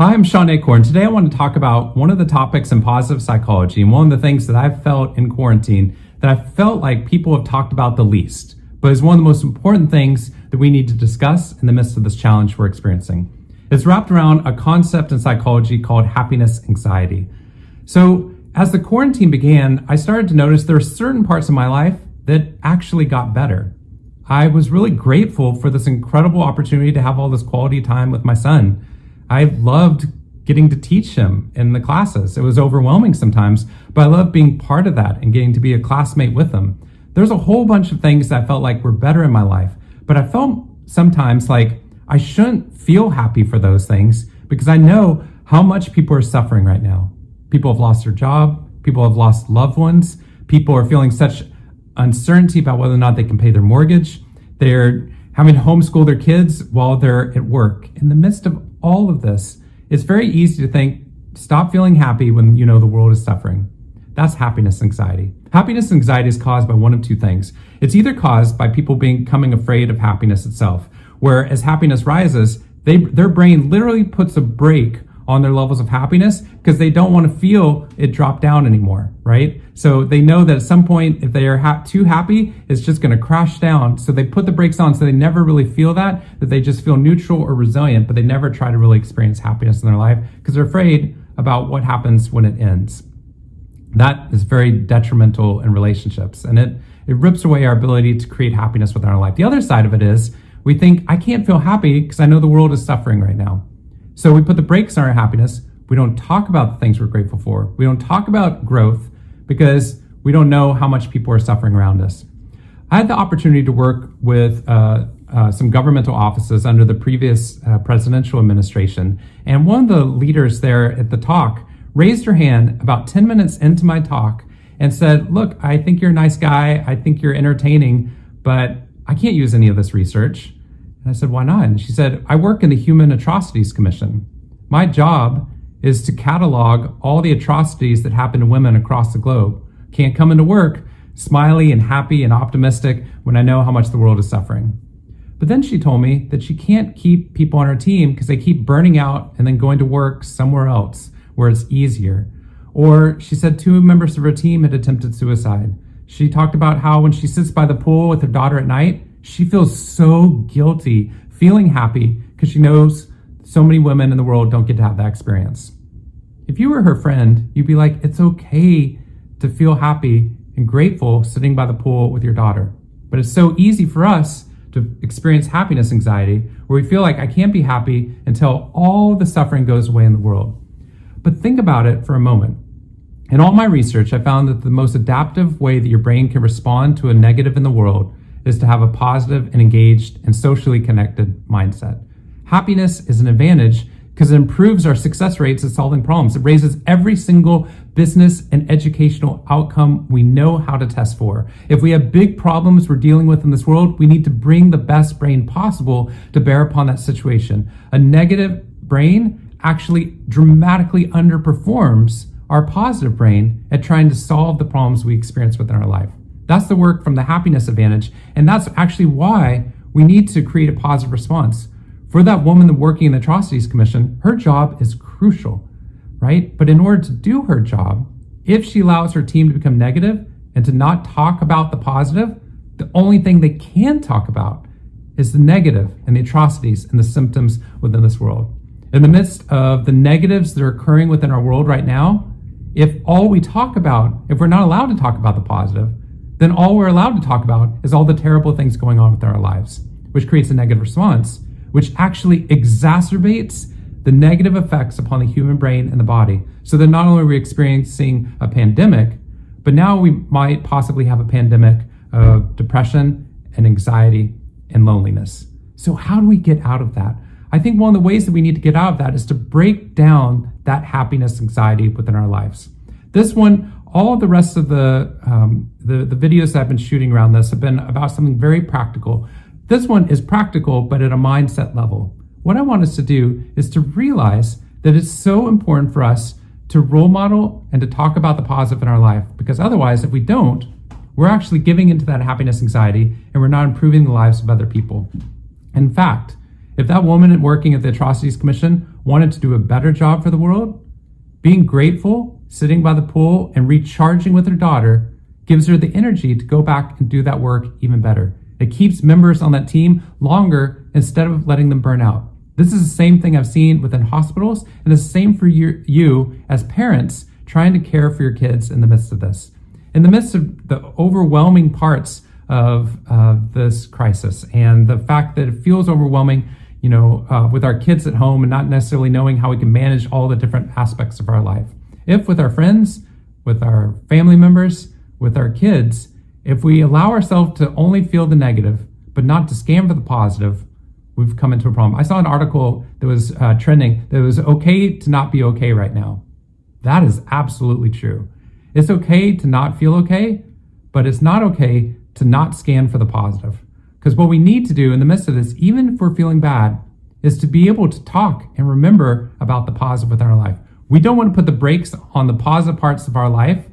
Hi, I'm Sean Acorn. Today I want to talk about one of the topics in positive psychology and one of the things that I've felt in quarantine that I felt like people have talked about the least, but is one of the most important things that we need to discuss in the midst of this challenge we're experiencing. It's wrapped around a concept in psychology called happiness anxiety. So as the quarantine began, I started to notice there are certain parts of my life that actually got better. I was really grateful for this incredible opportunity to have all this quality time with my son. I loved getting to teach him in the classes. It was overwhelming sometimes, but I loved being part of that and getting to be a classmate with him. There's a whole bunch of things that I felt like were better in my life, but I felt sometimes like I shouldn't feel happy for those things because I know how much people are suffering right now. People have lost their job. People have lost loved ones. People are feeling such uncertainty about whether or not they can pay their mortgage. They're having to homeschool their kids while they're at work. In the midst of all of this, it's very easy to think, stop feeling happy when you know the world is suffering. That's happiness anxiety. Happiness anxiety is caused by one of two things. It's either caused by people becoming afraid of happiness itself, where as happiness rises, their brain literally puts a brake on their levels of happiness because they don't want to feel it drop down anymore, right? So they know that at some point, if they are too happy, it's just going to crash down. So they put the brakes on so they never really feel that they just feel neutral or resilient, but they never try to really experience happiness in their life because they're afraid about what happens when it ends. That is very detrimental in relationships, and it rips away our ability to create happiness within our life. The other side of it is we think, I can't feel happy because I know the world is suffering right now. So we put the brakes on our happiness. We don't talk about the things we're grateful for. We don't talk about growth because we don't know how much people are suffering around us. I had the opportunity to work with some governmental offices under the previous presidential administration. And one of the leaders there at the talk raised her hand about 10 minutes into my talk and said, look, I think you're a nice guy. I think you're entertaining, but I can't use any of this research. And I said, why not? And she said, I work in the Human Atrocities Commission. My job is to catalog all the atrocities that happen to women across the globe. Can't come into work smiley and happy and optimistic when I know how much the world is suffering. But then she told me that she can't keep people on her team because they keep burning out and then going to work somewhere else where it's easier. Or she said 2 members of her team had attempted suicide. She talked about how when she sits by the pool with her daughter at night, she feels so guilty, feeling happy because she knows so many women in the world don't get to have that experience. If you were her friend, you'd be like, it's okay to feel happy and grateful sitting by the pool with your daughter. But it's so easy for us to experience happiness anxiety where we feel like I can't be happy until all the suffering goes away in the world. But think about it for a moment. In all my research, I found that the most adaptive way that your brain can respond to a negative in the world is to have a positive and engaged and socially connected mindset. Happiness is an advantage because it improves our success rates at solving problems. It raises every single business and educational outcome we know how to test for. If we have big problems we're dealing with in this world, we need to bring the best brain possible to bear upon that situation. A negative brain actually dramatically underperforms our positive brain at trying to solve the problems we experience within our life. That's the work from the happiness advantage. And that's actually why we need to create a positive response. For that woman working in the Atrocities Commission, her job is crucial, right? But in order to do her job, if she allows her team to become negative and to not talk about the positive, the only thing they can talk about is the negative and the atrocities and the symptoms within this world. In the midst of the negatives that are occurring within our world right now, if all we talk about, if we're not allowed to talk about the positive, then all we're allowed to talk about is all the terrible things going on within our lives, which creates a negative response, which actually exacerbates the negative effects upon the human brain and the body. So that not only are we experiencing a pandemic, but now we might possibly have a pandemic of depression and anxiety and loneliness. So how do we get out of that? I think one of the ways that we need to get out of that is to break down that happiness anxiety within our lives. This one, all of the rest of the videos that I've been shooting around this have been about something very practical. This one is practical, but at a mindset level. What I want us to do is to realize that it's so important for us to role model and to talk about the positive in our life, because otherwise, if we don't, we're actually giving into that happiness anxiety and we're not improving the lives of other people. In fact, if that woman working at the Atrocities Commission wanted to do a better job for the world, being grateful, sitting by the pool, and recharging with her daughter gives her the energy to go back and do that work even better. It keeps members on that team longer instead of letting them burn out. This is the same thing I've seen within hospitals, and it's the same for you as parents trying to care for your kids in the midst of this. In the midst of the overwhelming parts of this crisis and the fact that it feels overwhelming, with our kids at home and not necessarily knowing how we can manage all the different aspects of our life. If with our friends, with our family members, with our kids, if we allow ourselves to only feel the negative, but not to scan for the positive, we've come into a problem. I saw an article that was trending that it was okay to not be okay right now. That is absolutely true. It's okay to not feel okay, but it's not okay to not scan for the positive. Because what we need to do in the midst of this, even if we're feeling bad, is to be able to talk and remember about the positive within our life. We don't want to put the brakes on the positive parts of our life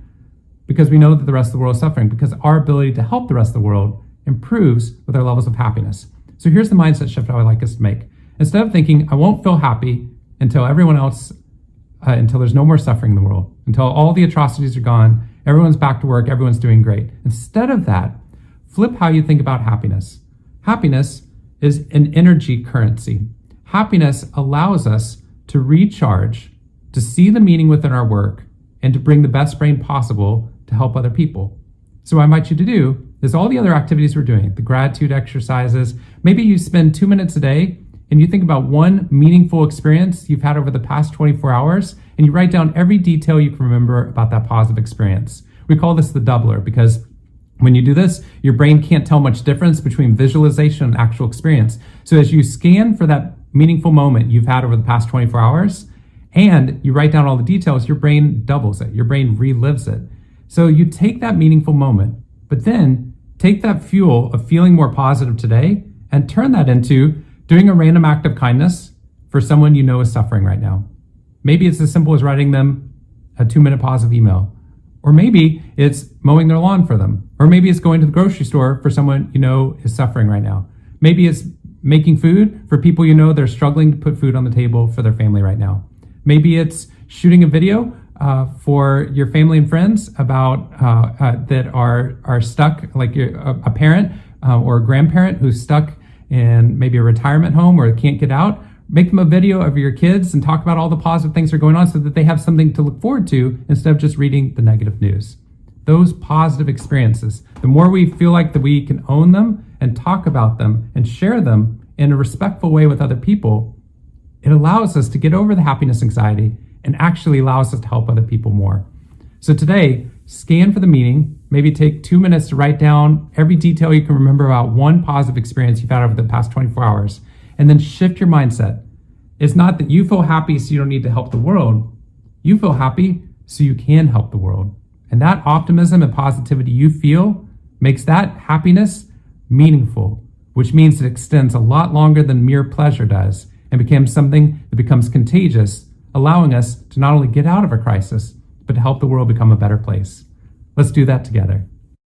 because we know that the rest of the world is suffering, because our ability to help the rest of the world improves with our levels of happiness. So here's the mindset shift I would like us to make. Instead of thinking, I won't feel happy until until there's no more suffering in the world, until all the atrocities are gone, everyone's back to work, everyone's doing great. Instead of that, flip how you think about happiness. Happiness is an energy currency. Happiness allows us to recharge, to see the meaning within our work, and to bring the best brain possible to help other people. So what I invite you to do is all the other activities we're doing, the gratitude exercises. Maybe you spend 2 minutes a day and you think about one meaningful experience you've had over the past 24 hours, and you write down every detail you can remember about that positive experience. We call this the doubler because when you do this, your brain can't tell much difference between visualization and actual experience. So as you scan for that meaningful moment you've had over the past 24 hours, and you write down all the details, your brain doubles it. Your brain relives it. So you take that meaningful moment, but then take that fuel of feeling more positive today and turn that into doing a random act of kindness for someone you know is suffering right now. Maybe it's as simple as writing them a 2-minute positive email. Or maybe it's mowing their lawn for them. Or maybe it's going to the grocery store for someone you know is suffering right now. Maybe it's making food for people you know they're struggling to put food on the table for their family right now. Maybe it's shooting a video for your family and friends about that are stuck, like a parent or a grandparent who's stuck in maybe a retirement home or can't get out. Make them a video of your kids and talk about all the positive things that are going on so that they have something to look forward to instead of just reading the negative news. Those positive experiences, the more we feel like that we can own them and talk about them and share them in a respectful way with other people, it allows us to get over the happiness anxiety and actually allows us to help other people more. So today, scan for the meaning, maybe take 2 minutes to write down every detail you can remember about one positive experience you've had over the past 24 hours, and then shift your mindset. It's not that you feel happy so you don't need to help the world. You feel happy so you can help the world. And that optimism and positivity you feel makes that happiness meaningful, which means it extends a lot longer than mere pleasure does and becomes something that becomes contagious, allowing us to not only get out of a crisis, but to help the world become a better place. Let's do that together.